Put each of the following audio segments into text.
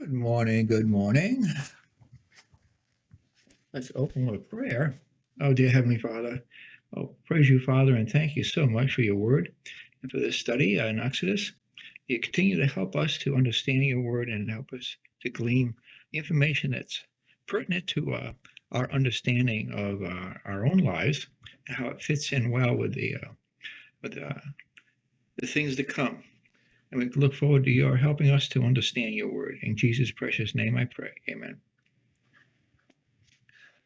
Good morning. Good morning. Let's open with a prayer. Oh, dear Heavenly Father, oh, praise you, Father, and thank you so much for your word and for this study in Exodus. You continue to help us to understand your word and help us to glean the information that's pertinent to our understanding of our own lives and how it fits in well with the things to come. And we look forward to your helping us to understand your word. In Jesus' precious name I pray. Amen.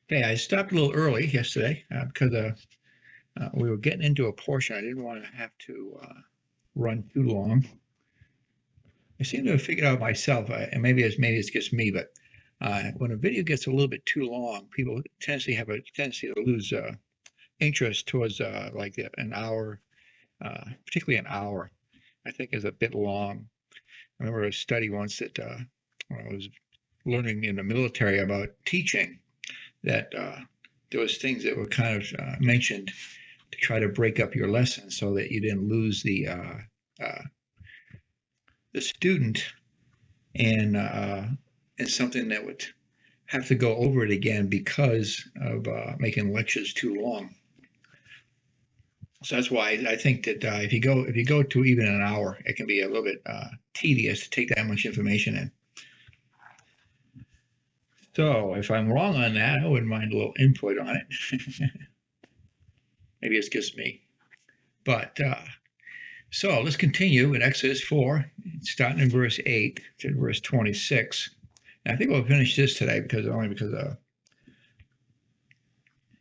Okay, I stopped a little early yesterday because we were getting into a portion. I didn't want to have to run too long. I seem to have figured out myself, and maybe it's just me, but when a video gets a little bit too long, people have a tendency to lose interest towards like an hour, particularly an hour. I think is a bit long. I remember a study once that when I was learning in the military about teaching, that there was things that were kind of mentioned to try to break up your lesson so that you didn't lose the student and something that would have to go over it again because of making lectures too long. So that's why I think that if you go to even an hour, it can be a little bit tedious to take that much information in. So if I'm wrong on that, I wouldn't mind a little input on it. Maybe it's just me. But so let's continue in Exodus 4, starting in verse 8 to verse 26. And I think we'll finish this today because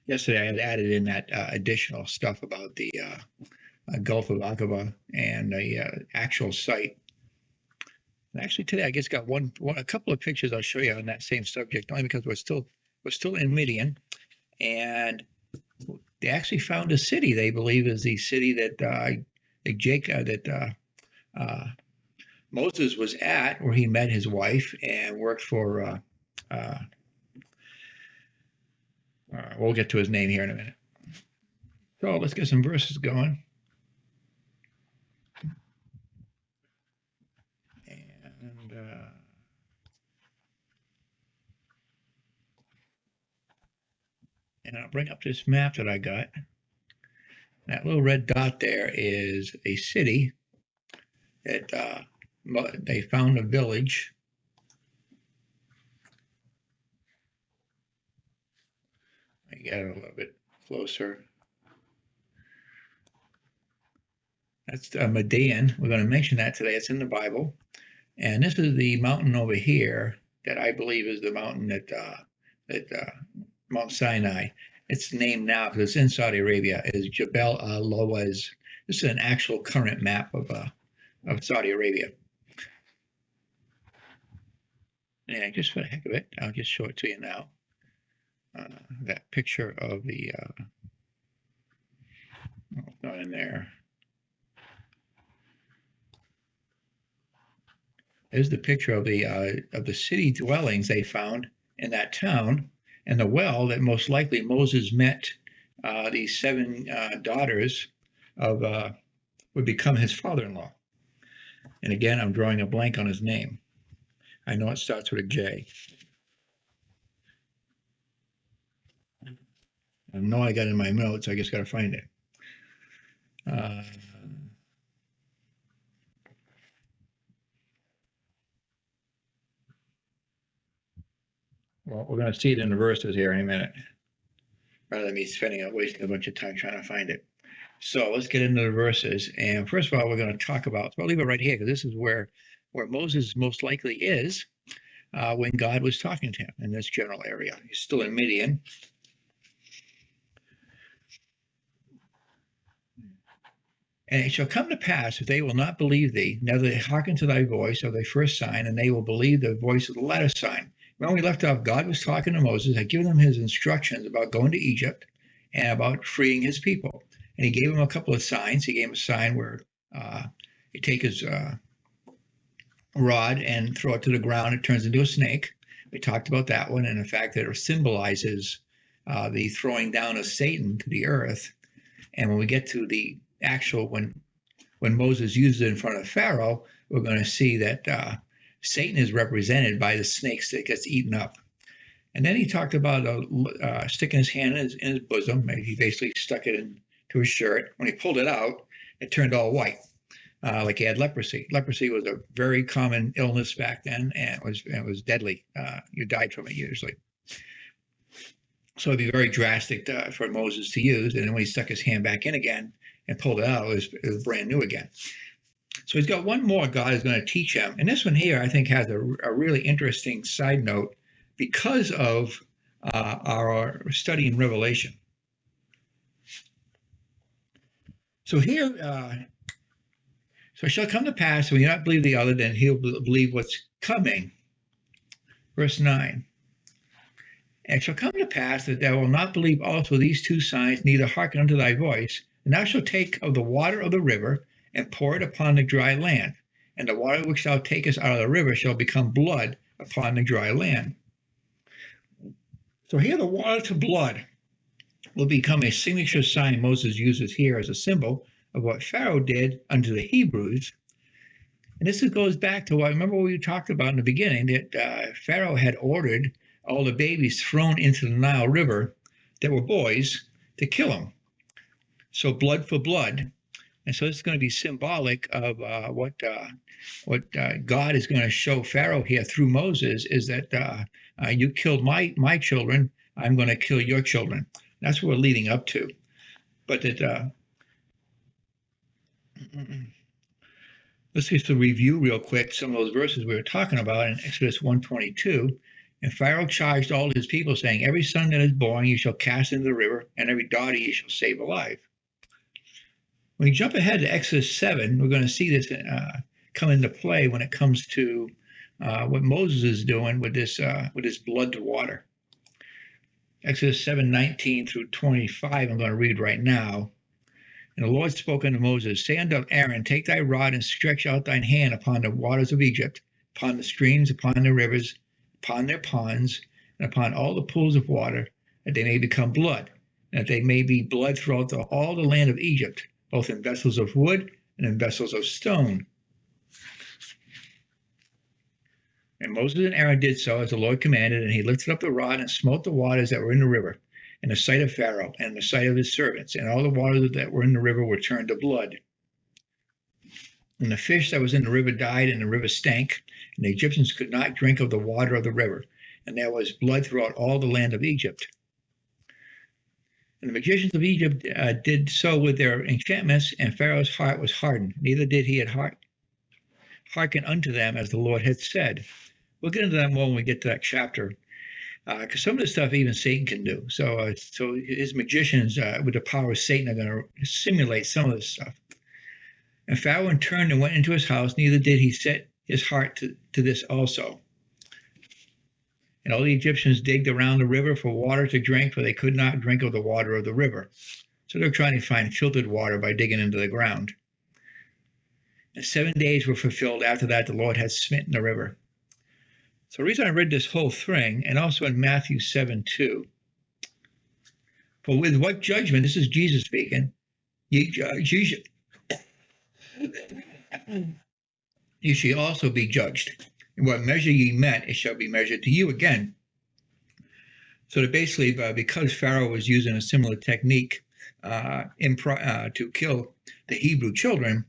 yesterday I had added in that additional stuff about the Gulf of Aqaba and the actual site. And actually today I just got a couple of pictures I'll show you on that same subject, only because we're still in Midian, and they actually found a city they believe is the city that Moses was at, where he met his wife and worked for. We'll get to his name here in a minute. So let's get some verses going. And I'll bring up this map that I got. That little red dot there is a city that they found a village. I get it a little bit closer. That's Midian. We're going to mention that today. It's in the Bible. And this is the mountain over here that I believe is the mountain that Mount Sinai. It's named now because it's in Saudi Arabia, is Jebel al-Lawaz. This is an actual current map of Saudi Arabia. And just for the heck of it, I'll just show it to you now. That picture of the not in there. There's the picture of the city dwellings they found in that town, and the well that most likely Moses met these 7 daughters of would become his father-in-law. And again, I'm drawing a blank on his name. I know it starts with a J. I know I got it in my notes. I just got to find it. Well, we're going to see it in the verses here in a minute, rather than me wasting a bunch of time trying to find it. So let's get into the verses. And first of all, we're going to talk about, so I'll leave it right here because this is where Moses most likely is when God was talking to him in this general area. He's still in Midian. And it shall come to pass, if they will not believe thee, neither they hearken to thy voice of thy first sign, and they will believe the voice of the latter sign. When we left off, God was talking to Moses, had given him his instructions about going to Egypt and about freeing his people. And he gave him a couple of signs. He gave him a sign where you take his rod and throw it to the ground. It turns into a snake. We talked about that one and the fact that it symbolizes the throwing down of Satan to the earth. And when we get to the actual, when Moses used it in front of Pharaoh, we're going to see that Satan is represented by the snakes that gets eaten up. And then he talked about sticking his hand in his bosom. He basically stuck it into his shirt. When he pulled it out, it turned all white, like he had leprosy. Leprosy was a very common illness back then, and it was deadly. You died from it usually. So it'd be very drastic for Moses to use. And then when he stuck his hand back in again and pulled it out, it was brand new again. So he's got one more God is going to teach him. And this one here, I think, has a really interesting side note because of our study in Revelation. So here, so it shall come to pass, when you not believe the other, then he'll believe what's coming. Verse 9. And it shall come to pass that thou wilt not believe also these two signs, neither hearken unto thy voice. And thou shalt take of the water of the river, and pour it upon the dry land. And the water which thou takest out of the river shall become blood upon the dry land. So here the water to blood will become a signature sign Moses uses here as a symbol of what Pharaoh did unto the Hebrews. And this goes back to what, remember what we talked about in the beginning, that Pharaoh had ordered all the babies thrown into the Nile River that were boys to kill them. So blood for blood. And so this is going to be symbolic of what God is going to show Pharaoh here through Moses, is that you killed my children, I'm going to kill your children. That's what we're leading up to. But that let's just review real quick some of those verses we were talking about in Exodus 1:22. And Pharaoh charged all his people, saying, every son that is born you shall cast into the river, and every daughter you shall save alive. When you jump ahead to Exodus 7, we're going to see this come into play when it comes to what Moses is doing with this blood to water. Exodus 7:19 through 25, I'm going to read right now. And the Lord spoke unto Moses, say unto Aaron, take thy rod and stretch out thine hand upon the waters of Egypt, upon the streams, upon the rivers, upon their ponds, and upon all the pools of water, that they may become blood, and that they may be blood throughout all the land of Egypt, both in vessels of wood and in vessels of stone. And Moses and Aaron did so as the Lord commanded, and he lifted up the rod and smote the waters that were in the river, in the sight of Pharaoh and in the sight of his servants, and all the waters that were in the river were turned to blood. And the fish that was in the river died, and the river stank, and the Egyptians could not drink of the water of the river, and there was blood throughout all the land of Egypt. And the magicians of Egypt did so with their enchantments, and Pharaoh's heart was hardened. Neither did he hearken unto them as the Lord had said. We'll get into that more when we get to that chapter, because some of the stuff even Satan can do. So his magicians, with the power of Satan, are going to simulate some of this stuff. And Pharaoh turned and went into his house, neither did he set his heart to this also. And all the Egyptians digged around the river for water to drink, for they could not drink of the water of the river. So they're trying to find filtered water by digging into the ground. And 7 days were fulfilled after that the Lord had smitten the river. So the reason I read this whole thing, and also in Matthew 7:2, for with what judgment, this is Jesus speaking, ye judge, you shall also be judged. And what measure ye met, it shall be measured to you again. So that basically, because Pharaoh was using a similar technique to kill the Hebrew children,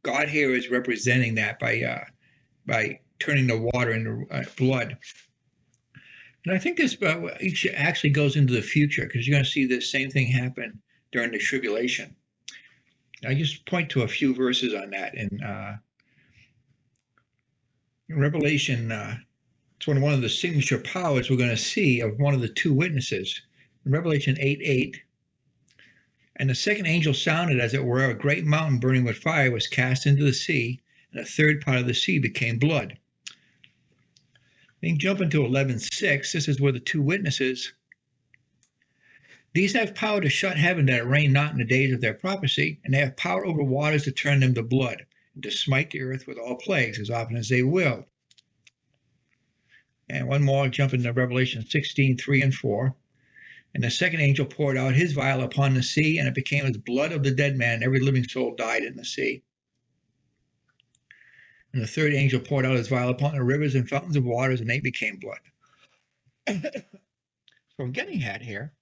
God here is representing that by turning the water into blood. And I think this actually goes into the future, because you're going to see this same thing happen during the tribulation. I just point to a few verses on that in Revelation. It's one of the signature powers we're going to see of one of the two witnesses. In Revelation 8:8, and the second angel sounded, as it were, a great mountain burning with fire was cast into the sea, and a third part of the sea became blood. Then jump into 11:6. This is where the two witnesses, these have power to shut heaven that it rain not in the days of their prophecy, and they have power over waters to turn them to blood, and to smite the earth with all plagues as often as they will. And one more, jump into Revelation 16:3 and 4. And the second angel poured out his vial upon the sea, and it became as blood of the dead man, and every living soul died in the sea. And the third angel poured out his vial upon the rivers and fountains of waters, and they became blood. So I'm getting at here.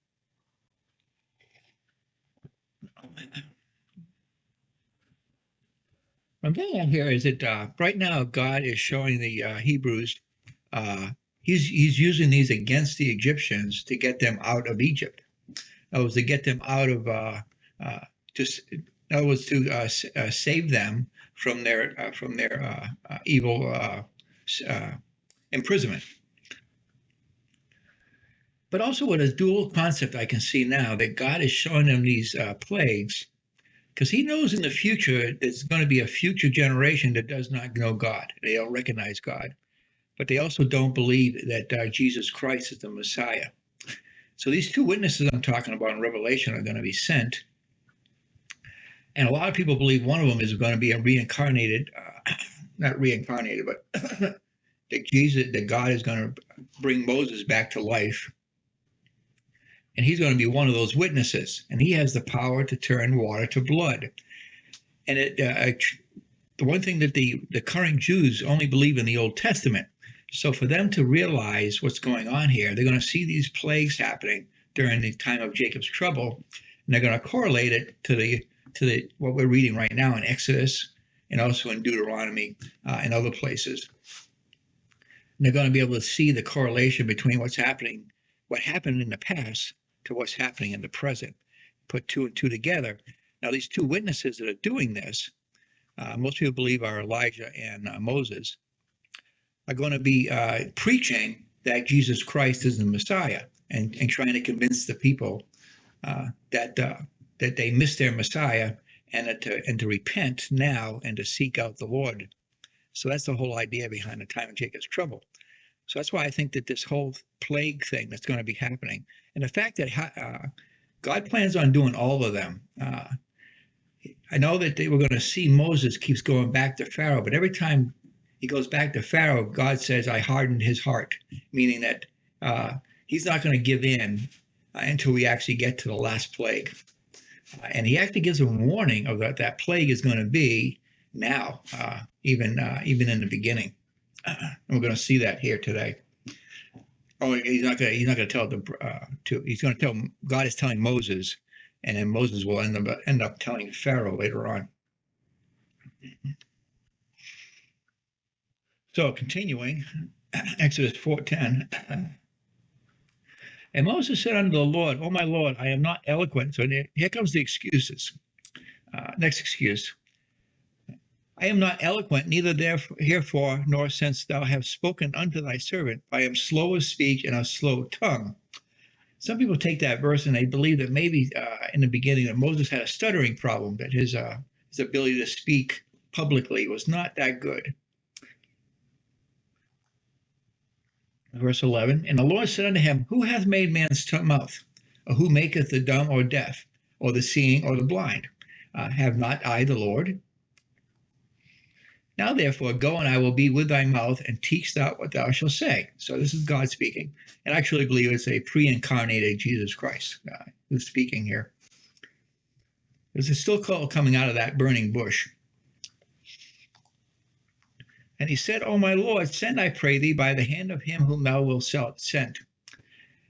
What I'm getting at here is that right now God is showing the Hebrews he's using these against the Egyptians to get them out of Egypt. That was to get them out of that was to save them from their evil imprisonment. But also with a dual concept, I can see now that God is showing them these plagues because he knows in the future there's going to be a future generation that does not know God. They don't recognize God, but they also don't believe that Jesus Christ is the Messiah. So these two witnesses I'm talking about in Revelation are going to be sent. And a lot of people believe one of them is going to be a reincarnated, not reincarnated, but that God is going to bring Moses back to life. And he's going to be one of those witnesses. And he has the power to turn water to blood. And the one thing that the current Jews only believe in the Old Testament. So for them to realize what's going on here, they're going to see these plagues happening during the time of Jacob's trouble, and they're going to correlate it to the what we're reading right now in Exodus and also in Deuteronomy and other places. And they're going to be able to see the correlation between what happened in the past to what's happening in the present. Put two and two together. Now these two witnesses that are doing this, most people believe are Elijah and Moses, are going to be preaching that Jesus Christ is the Messiah and trying to convince the people that they missed their Messiah and to repent now and to seek out the Lord. So that's the whole idea behind the time of Jacob's trouble. So that's why I think that this whole plague thing that's going to be happening, and the fact that God plans on doing all of them. I know that they were going to see Moses keeps going back to Pharaoh, but every time he goes back to Pharaoh, God says, I hardened his heart, meaning that he's not going to give in until we actually get to the last plague. And he actually gives a warning of that plague is going to be now, even in the beginning. And we're going to see that here today. Oh, he's not going to tell he's going to tell, God is telling Moses, and then Moses will end up telling Pharaoh later on. So continuing, Exodus 4:10. And Moses said unto the Lord, O my Lord, I am not eloquent. So here comes the excuses. Next excuse. I am not eloquent, neither herefore, nor since thou hast spoken unto thy servant. I am slow of speech and of slow tongue. Some people take that verse and they believe that maybe in the beginning that Moses had a stuttering problem, that his ability to speak publicly was not that good. Verse 11, and the Lord said unto him, Who hath made man's mouth? Or who maketh the dumb or deaf, or the seeing or the blind? Have not I the Lord? Now therefore go, and I will be with thy mouth, and teach thou what thou shalt say. So this is God speaking. And I actually believe it's a pre-incarnated Jesus Christ who's speaking here. There's a still call coming out of that burning bush. And he said, O my Lord, send, I pray thee, by the hand of him whom thou wilt send.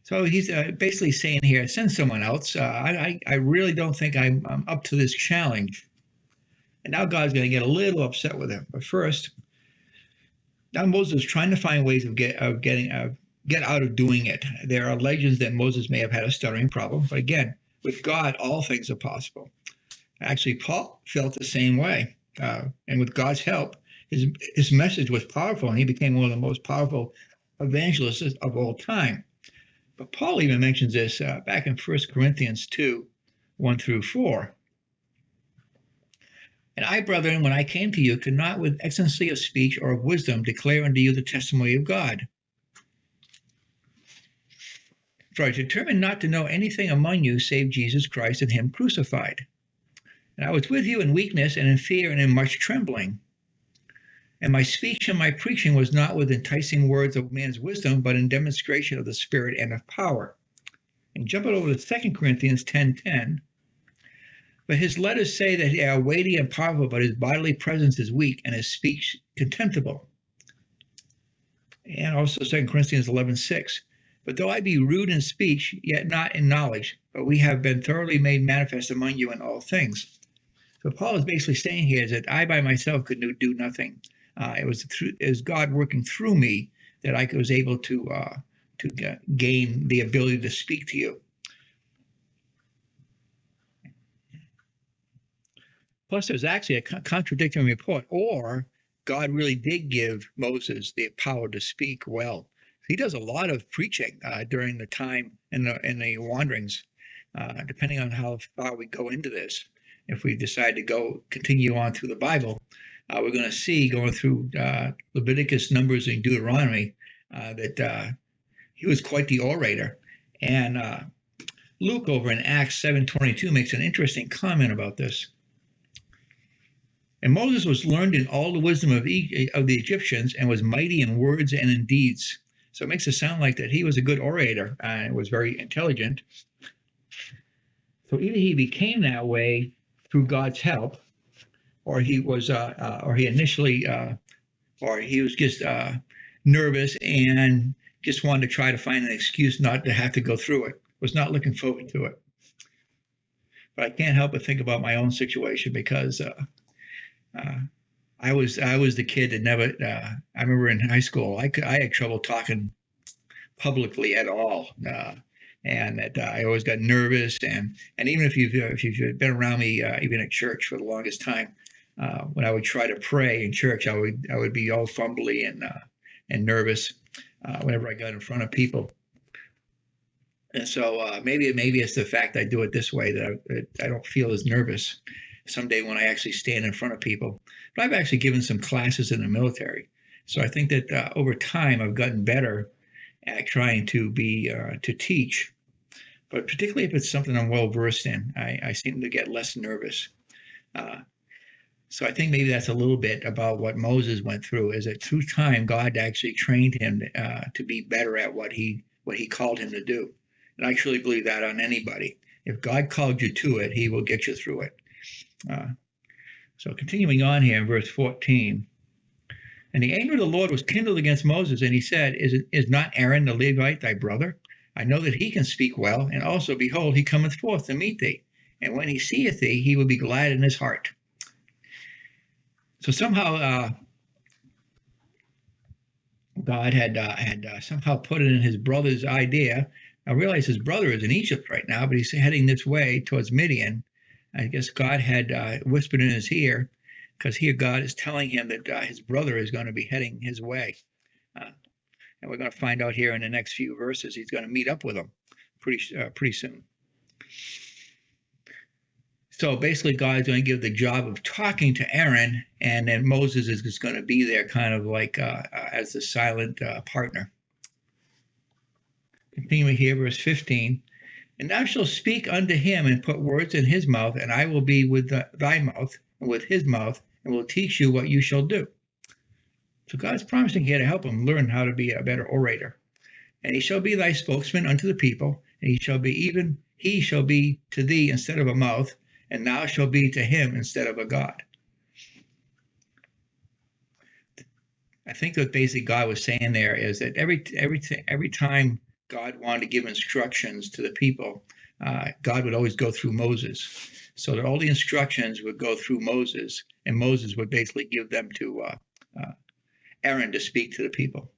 So he's basically saying here, send someone else. I really don't think I'm up to this challenge. And now God's going to get a little upset with him. But first, now Moses is trying to find ways of get out of doing it. There are legends that Moses may have had a stuttering problem. But again, with God, all things are possible. Actually, Paul felt the same way. And with God's help, his message was powerful, and he became one of the most powerful evangelists of all time. But Paul even mentions this back in 1 Corinthians 2, 1 through 4. And I, brethren, when I came to you, could not with excellency of speech or of wisdom declare unto you the testimony of God. For I determined not to know anything among you save Jesus Christ and him crucified. And I was with you in weakness and in fear and in much trembling. And my speech and my preaching was not with enticing words of man's wisdom, but in demonstration of the Spirit and of power. And jumping over to 2 Corinthians 10:10. But his letters say that they are weighty and powerful, but his bodily presence is weak and his speech contemptible. And also 2 Corinthians 11:6. But though I be rude in speech, yet not in knowledge, but we have been thoroughly made manifest among you in all things. So Paul is basically saying here is that I by myself could do nothing. It was God working through me that I was able to gain the ability to speak to you. Plus, there's actually a contradicting report, or God really did give Moses the power to speak well. He does a lot of preaching during the time in the wanderings, depending on how far we go into this. If we decide to continue on through the Bible, we're going to see going through Leviticus, Numbers, and Deuteronomy that he was quite the orator. And Luke over in Acts 7:22 makes an interesting comment about this. And Moses was learned in all the wisdom of the Egyptians and was mighty in words and in deeds. So it makes it sound like that he was a good orator and was very intelligent. So either he became that way through God's help, or he was, or he was just nervous and just wanted to try to find an excuse not to have to go through it. Was not looking forward to it. But I can't help but think about my own situation because I was the kid that never. I remember in high school, I had trouble talking publicly at all, and that I always got nervous. And even if you've been around me, even at church for the longest time, when I would try to pray in church, I would be all fumbly and nervous whenever I got in front of people. And so maybe it's the fact I do it this way that I don't feel as nervous someday when I actually stand in front of people. But I've actually given some classes in the military. So I think that over time I've gotten better at trying to teach. But particularly if it's something I'm well versed in, I seem to get less nervous. So I think maybe that's a little bit about what Moses went through, is that through time God actually trained him to be better at what he called him to do. And I truly believe that on anybody. If God called you to it, he will get you through it. So continuing on here in verse 14, and the anger of the Lord was kindled against Moses, and he said, Is not Aaron the Levite thy brother? I know that he can speak well, and also, behold, he cometh forth to meet thee. And when he seeth thee, he will be glad in his heart. So somehow God had somehow put it in his brother's idea. I realize his brother is in Egypt right now, but he's heading this way towards Midian. I guess God had whispered in his ear, because here God is telling him that his brother is going to be heading his way. And we're going to find out here in the next few verses, he's going to meet up with him pretty soon. So basically, God's going to give the job of talking to Aaron, and then Moses is just going to be there kind of like as the silent partner. Continuing here, verse 15. And thou shalt speak unto him and put words in his mouth, and I will be with thy mouth and with his mouth, and will teach you what you shall do. So God's promising here to help him learn how to be a better orator. And he shall be thy spokesman unto the people, and he shall be to thee instead of a mouth, and thou shalt be to him instead of a God. I think that basically God was saying there is that every time God wanted to give instructions to the people, God would always go through Moses. So that all the instructions would go through Moses, and Moses would basically give them to Aaron to speak to the people.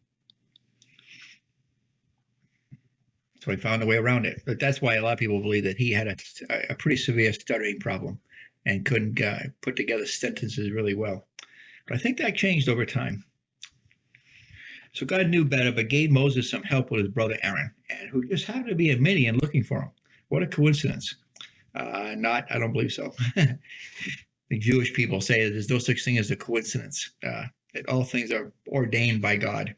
So he found a way around it. But that's why a lot of people believe that he had a pretty severe stuttering problem and couldn't put together sentences really well. But I think that changed over time. So God knew better, but gave Moses some help with his brother Aaron, and who just happened to be in Midian looking for him. What a coincidence. I don't believe so. The Jewish people say that there's no such thing as a coincidence, that all things are ordained by God.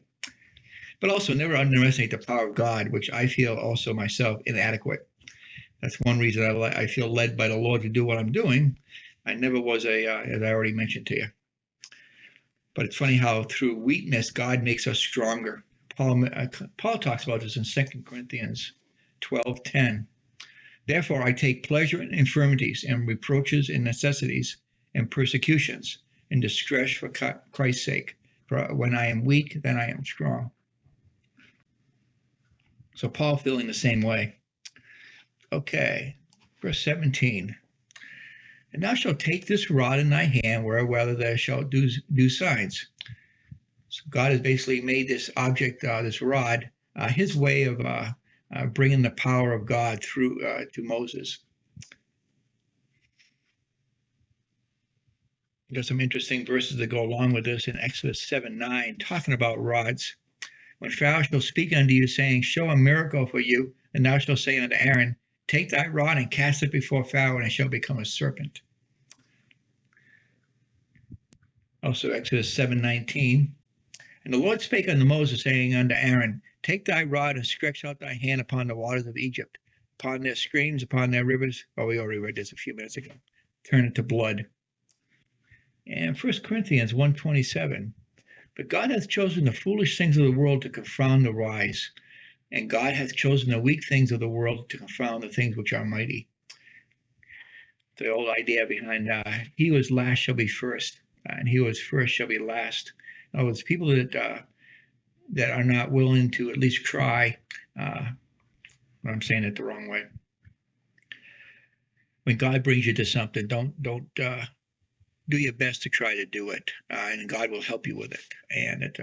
But also never underestimate the power of God, which I feel also myself inadequate. That's one reason I feel led by the Lord to do what I'm doing. I never was as I already mentioned to you. But it's funny how through weakness, God makes us stronger. Paul talks about this in 2 Corinthians 12:10. Therefore, I take pleasure in infirmities and reproaches and necessities and persecutions and distress for Christ's sake. For when I am weak, then I am strong. So Paul feeling the same way. Okay, verse 17. And thou shalt take this rod in thy hand, wherever thou shalt do signs. So God has basically made this object, this rod, his way of bringing the power of God through to Moses. There's some interesting verses that go along with this in Exodus 7:9, talking about rods. When Pharaoh shall speak unto you, saying, show a miracle for you, and thou shalt say unto Aaron, take thy rod and cast it before Pharaoh, and it shall become a serpent. Also Exodus 7:19. And the Lord spake unto Moses, saying unto Aaron, take thy rod and stretch out thy hand upon the waters of Egypt, upon their streams, upon their rivers. Oh, we already read this a few minutes ago. Turn it to blood. And 1 Corinthians 1:27. But God hath chosen the foolish things of the world to confound the wise, and God hath chosen the weak things of the world to confound the things which are mighty. The old idea behind he who is last shall be first, and he who is first shall be last. In other words, people that are not willing to at least try. I'm saying it the wrong way. When God brings you to something, don't do your best to try to do it, and God will help you with it. And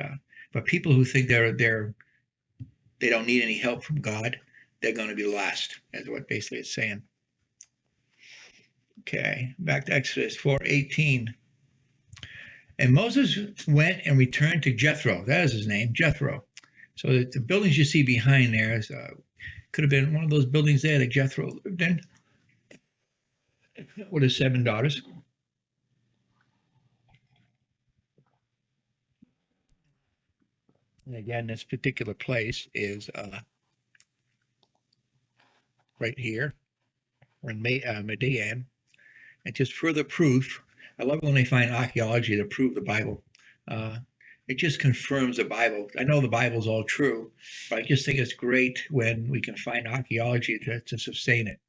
but people who think they don't need any help from God, they're going to be last, is what basically it's saying. Okay, back to Exodus 4:18. And Moses went and returned to Jethro. That is his name, Jethro. So the buildings you see behind there could have been one of those buildings there that Jethro lived in with his 7 daughters. And again, this particular place is right here. We're in Midian. And just further proof, I love when they find archaeology to prove the Bible. It just confirms the Bible. I know the Bible's all true, but I just think it's great when we can find archaeology to sustain it.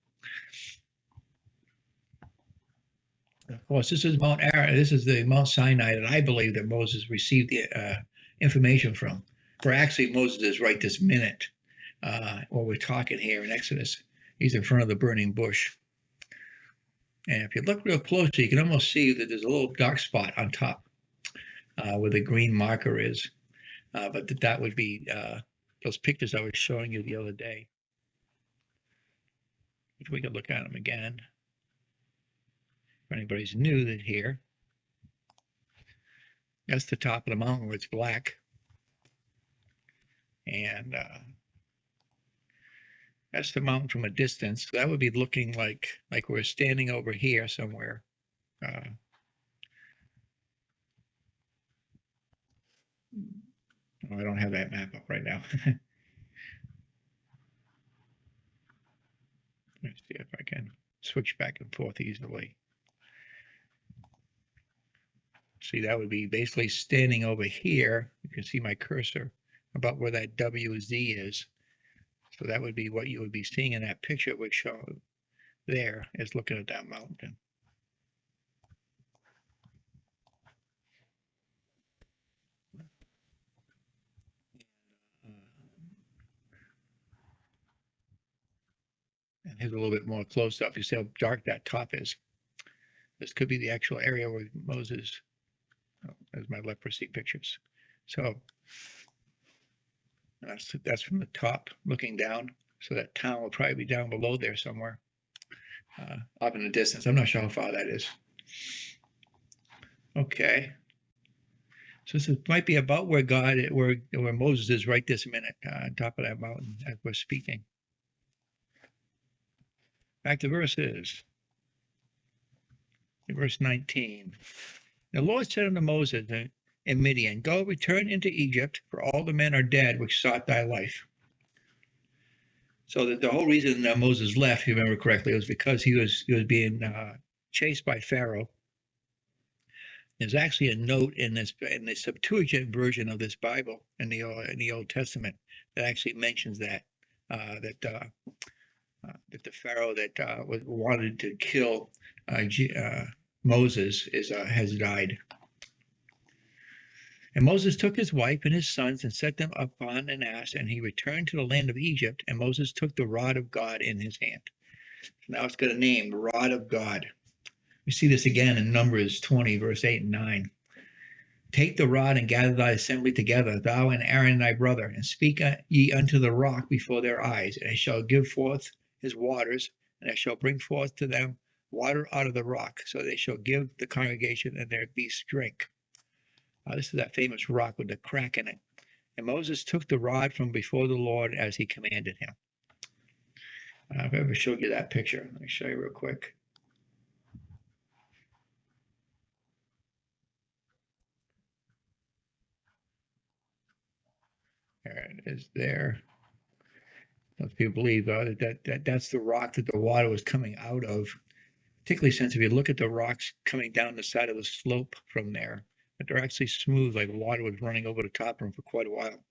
Of course, this is Mount Ararat. This is the Mount Sinai that I believe that Moses received the information from. For actually, Moses is right this minute while we're talking here in Exodus. He's in front of the burning bush. And if you look real closely, you can almost see that there's a little dark spot on top where the green marker is. But that would be those pictures I was showing you the other day. If we could look at them again. If anybody's new that here, that's the top of the mountain where it's black. And that's the mountain from a distance. That would be looking like we're standing over here somewhere. Oh, I don't have that map up right now. Let's see if I can switch back and forth easily. See, that would be basically standing over here. You can see my cursor about where that WZ is. So that would be what you would be seeing in that picture, which show there is looking at that mountain. And here's a little bit more close up. You see how dark that top is. This could be the actual area where Moses, oh, there's my leprosy pictures. So that's from the top looking down. So that town will probably be down below there somewhere, up in the distance. I'm not sure how far that is. Okay. So this might be about where where Moses is right this minute, on top of that mountain as we're speaking. Back to verses. In verse 19. The Lord said unto Moses in Midian, go, return into Egypt, for all the men are dead which sought thy life. So that the whole reason that Moses left, if you remember correctly, was because he was being chased by Pharaoh. There's actually a note in the Septuagint version of this Bible in the Old Testament that actually mentions that that the Pharaoh that wanted to kill Moses has died. And Moses took his wife and his sons and set them upon an ass, and he returned to the land of Egypt. And Moses took the rod of God in his hand. Now it's got a name, the rod of God. We see this again in Numbers 20, verse 8 and 9. Take the rod and gather thy assembly together, thou and Aaron thy brother, and speak ye unto the rock before their eyes, and it shall give forth his waters, and it shall bring forth to them water out of the rock, so they shall give the congregation and their beasts drink. This is that famous rock with the crack in it. And Moses took the rod from before the Lord as he commanded him. I've ever showed you that picture. Let me show you real quick. There it is there. Most people believe that's the rock that the water was coming out of, particularly since if you look at the rocks coming down the side of the slope from there, but they're actually smooth, like water was running over the top of them for quite a while.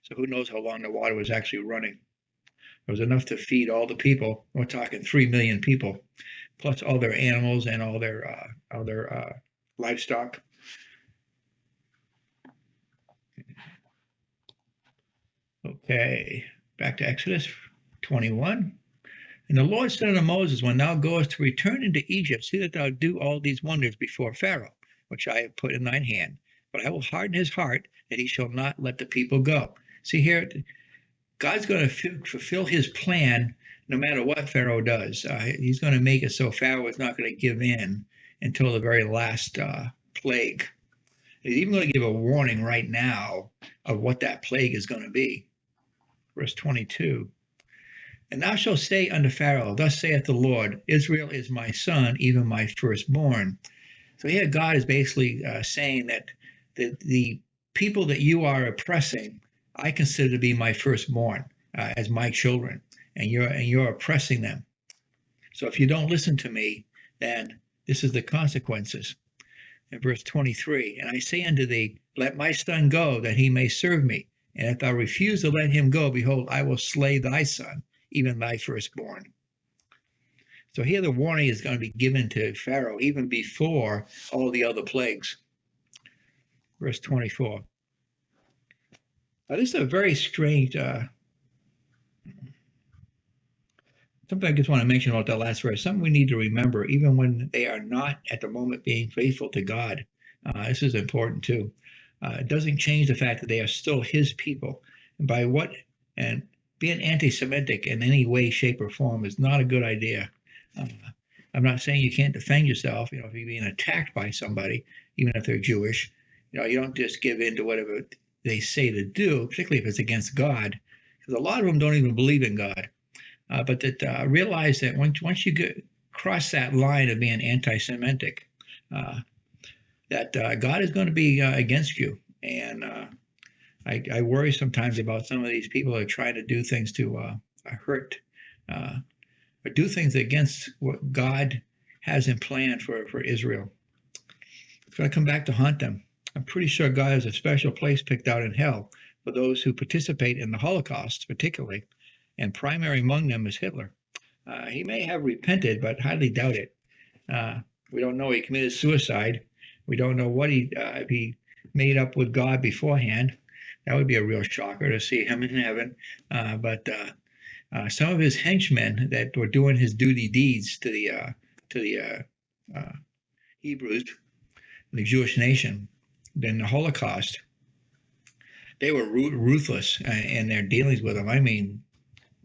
So who knows how long the water was actually running. It was enough to feed all the people. We're talking 3 million people, plus all their animals and all their livestock. Okay, back to Exodus 21. And the Lord said unto Moses, when thou goest to return into Egypt, see that thou do all these wonders before Pharaoh, which I have put in thine hand. But I will harden his heart, that he shall not let the people go. See here, God's going to fulfill his plan no matter what Pharaoh does. He's going to make it so Pharaoh is not going to give in until the very last plague. He's even going to give a warning right now of what that plague is going to be. Verse 22. And thou shalt say unto Pharaoh, thus saith the Lord, Israel is my son, even my firstborn. So here God is basically saying that the people that you are oppressing, I consider to be my firstborn as my children, and you're oppressing them. So if you don't listen to me, then this is the consequences. In verse 23, and I say unto thee, let my son go, that he may serve me. And if thou refuse to let him go, behold, I will slay thy son, even thy firstborn. So here the warning is going to be given to Pharaoh even before all the other plagues. Verse 24. Now, this is a very strange, something I just want to mention about that last verse, something we need to remember, even when they are not at the moment being faithful to God. This is important too. It doesn't change the fact that they are still his people. And being anti-Semitic in any way, shape, or form is not a good idea. I'm not saying you can't defend yourself. If you're being attacked by somebody, even if they're Jewish, you don't just give in to whatever they say to do, particularly if it's against God, because a lot of them don't even believe in God. But that realize that once you cross that line of being anti-Semitic, that God is going to be against you. And I worry sometimes about some of these people that are trying to do things to hurt or do things against what God has in plan for Israel. It's going to come back to haunt them. I'm pretty sure God has a special place picked out in hell for those who participate in the Holocaust, particularly, and primary among them is Hitler. He may have repented, but highly doubt it. We don't know he committed suicide. We don't know what if he made up with God beforehand. That would be a real shocker to see him in heaven. But some of his henchmen that were doing his dirty deeds to the Hebrews, the Jewish nation, in the Holocaust, they were ruthless in their dealings with him. I mean,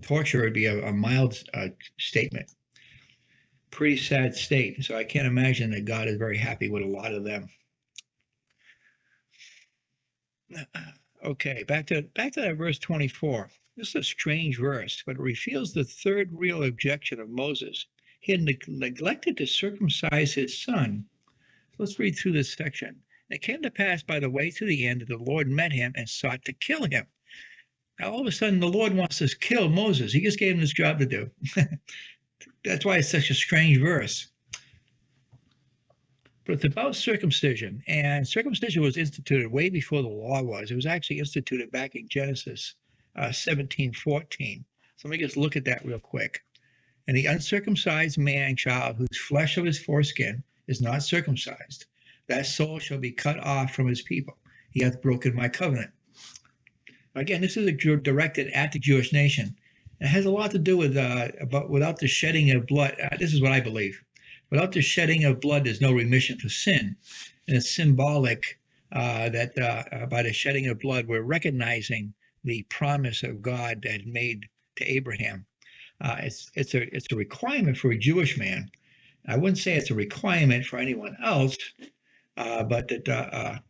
torture would be a mild statement. Pretty sad state. So I can't imagine that God is very happy with a lot of them. Okay, back to that verse 24. This is a strange verse, but it reveals the third real objection of Moses. He had neglected to circumcise his son. Let's read through this section. It came to pass by the way to the end that the Lord met him and sought to kill him. Now, all of a sudden, the Lord wants to kill Moses. He just gave him this job to do. That's why it's such a strange verse. But it's about circumcision. And circumcision was instituted way before the law was. It was actually instituted back in Genesis 17:14. So let me just look at that real quick. And the uncircumcised man child whose flesh of his foreskin is not circumcised, that soul shall be cut off from his people. He hath broken my covenant. Again, this is directed at the Jewish nation. It has a lot to do with about without the shedding of blood. This is what I believe. Without the shedding of blood, there's no remission for sin. And it's symbolic that by the shedding of blood, we're recognizing the promise of God that made to Abraham. It's a requirement for a Jewish man. I wouldn't say it's a requirement for anyone else, but that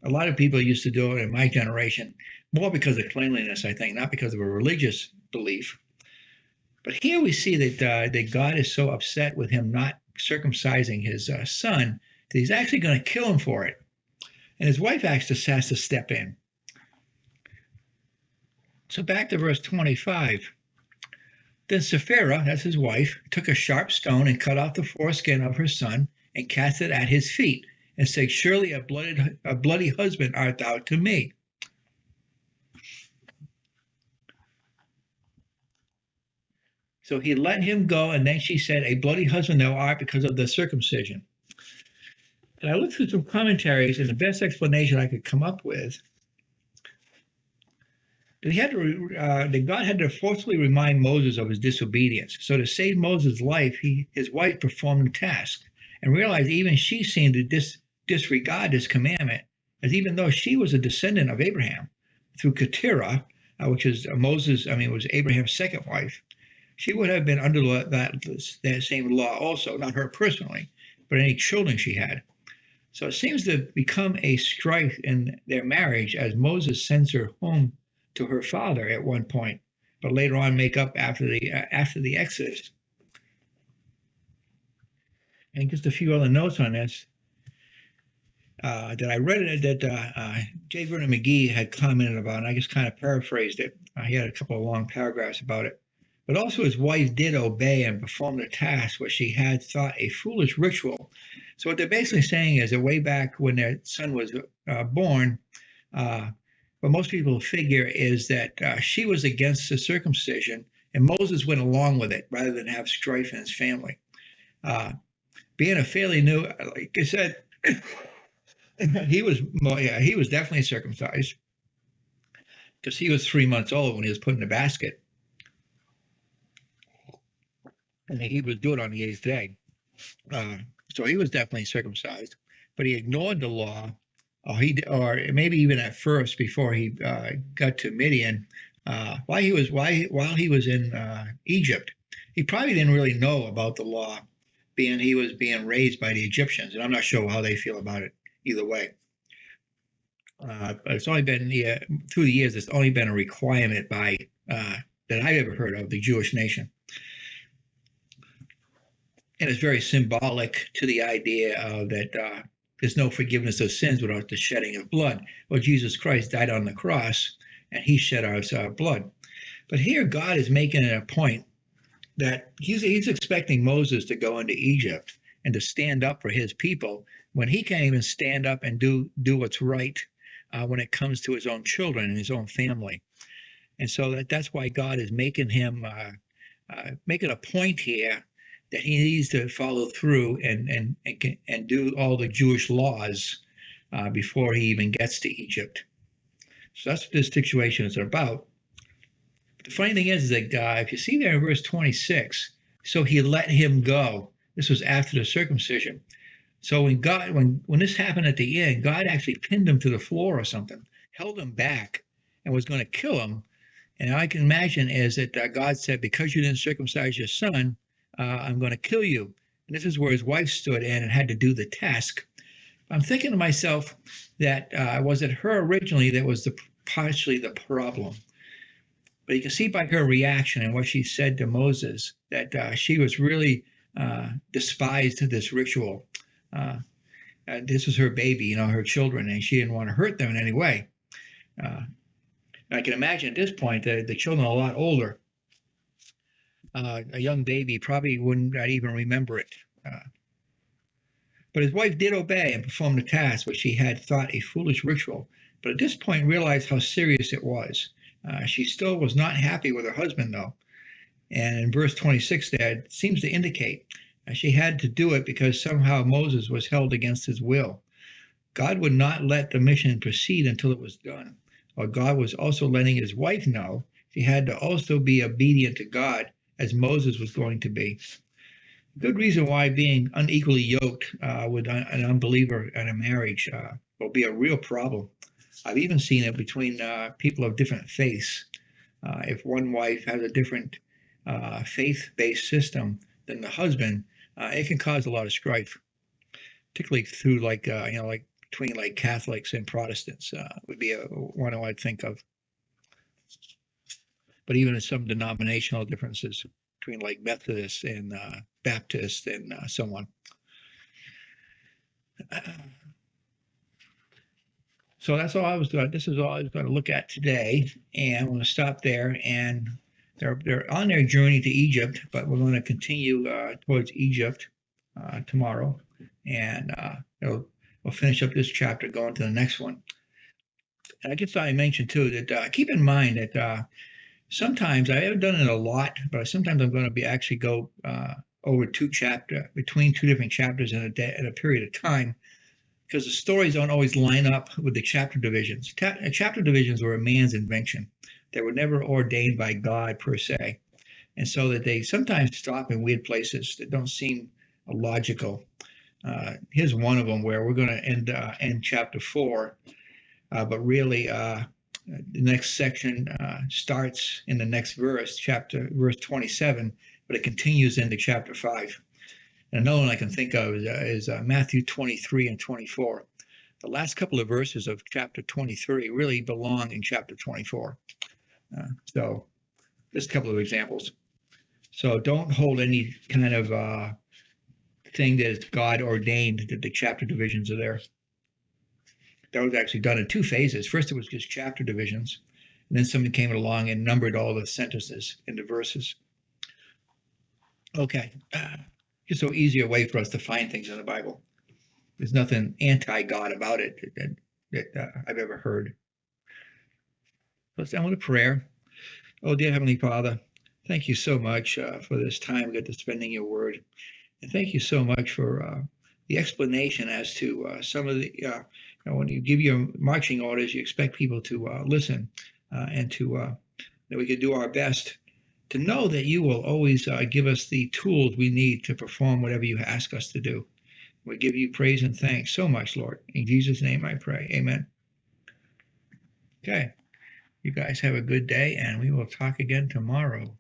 a lot of people used to do it in my generation, more because of cleanliness, I think, not because of a religious belief. But here we see that God is so upset with him not circumcising his son that he's actually going to kill him for it. And his wife actually has to step in. So back to verse 25. Then Sapphira, that's his wife, took a sharp stone and cut off the foreskin of her son and cast it at his feet and said, surely a bloody husband art thou to me. So he let him go, and then she said, a bloody husband thou art because of the circumcision. And I looked through some commentaries, and the best explanation I could come up with, that God had to forcibly remind Moses of his disobedience. So to save Moses' life, his wife performed the task and realized even she seemed to disregard this commandment, as even though she was a descendant of Abraham through Keturah, which is was Abraham's second wife, she would have been under that same law also, not her personally, but any children she had. So it seems to become a strife in their marriage as Moses sends her home to her father at one point, but later on make up after the Exodus. And just a few other notes on this. That I read it that J. Vernon McGee had commented about, and I just kind of paraphrased it. He had a couple of long paragraphs about it. But also his wife did obey and perform the task which she had thought a foolish ritual. So what they're basically saying is that way back when their son was born, what most people figure is that she was against the circumcision, and Moses went along with it rather than have strife in his family. Being a fairly new, like I said, he was definitely circumcised because he was 3 months old when he was put in the basket. And he would do it on the 8th day. So he was definitely circumcised, but he ignored the law, or maybe even at first before he got to Midian, while he was in Egypt. He probably didn't really know about the law, being he was being raised by the Egyptians, and I'm not sure how they feel about it either way. But it's only been through the years. It's only been a requirement by that I've ever heard of the Jewish nation. And it's very symbolic to the idea that there's no forgiveness of sins without the shedding of blood. Well, Jesus Christ died on the cross, and he shed our blood. But here God is making it a point that he's expecting Moses to go into Egypt and to stand up for his people when he can't even stand up and do what's right when it comes to his own children and his own family. And so that's why God is making him making a point here that he needs to follow through and do all the Jewish laws before he even gets to Egypt. So that's what this situation is about. The funny thing is that if you see there in verse 26, so he let him go. This was after the circumcision. So when this happened at the end, God actually pinned him to the floor or something, held him back, and was going to kill him. And I can imagine is that God said, because you didn't circumcise your son, I'm going to kill you. And this is where his wife stood in and had to do the task. I'm thinking to myself that was it her originally that was partially the problem? But you can see by her reaction and what she said to Moses that she was really despised this ritual. This was her baby, her children, and she didn't want to hurt them in any way. I can imagine at this point the children are a lot older. A young baby probably wouldn't even remember it. But his wife did obey and perform the task which she had thought a foolish ritual, but at this point realized how serious it was. She still was not happy with her husband, though. And in verse 26 there, it seems to indicate she had to do it because somehow Moses was held against his will. God would not let the mission proceed until it was done. Or God was also letting his wife know she had to also be obedient to God as Moses was going to be. Good reason why being unequally yoked with an unbeliever in a marriage will be a real problem. I've even seen it between people of different faiths. If one wife has a different faith-based system than the husband, it can cause a lot of strife, particularly through like between like Catholics and Protestants would be one I would think of. But even in some denominational differences between like Methodists and Baptists and so on. So that's all I was doing. This is all I was going to look at today, and I'm going to stop there. And they're on their journey to Egypt, but we're going to continue towards Egypt tomorrow, and we'll finish up this chapter, going to the next one. And I guess I mentioned too that keep in mind that sometimes I haven't done it a lot, but sometimes I'm going to be actually go over between two different chapters in a period of time, because the stories don't always line up with the chapter divisions. Chapter divisions were a man's invention. They were never ordained by God per se. And so that they sometimes stop in weird places that don't seem logical. Here's one of them where we're going to end chapter 4, but really the next section starts in the next verse 27, but it continues into chapter 5. And another one I can think of is Matthew 23 and 24. The last couple of verses of chapter 23 really belong in chapter 24. So just a couple of examples. So don't hold any kind of thing that is God ordained that the chapter divisions are there. That was actually done in two phases. First, it was just chapter divisions, and then somebody came along and numbered all the sentences into verses. Okay. Just so easier way for us to find things in the Bible. There's nothing anti-God about it that I've ever heard. Let's end with a prayer. Oh, dear Heavenly Father, thank you so much for this time we get to spending your word. And thank you so much for the explanation as to some of the, when you give your marching orders, you expect people to listen and to that we can do our best to know that you will always give us the tools we need to perform whatever you ask us to do. We give you praise and thanks so much, Lord. In Jesus' name I pray. Amen. Okay. You guys have a good day, and we will talk again tomorrow.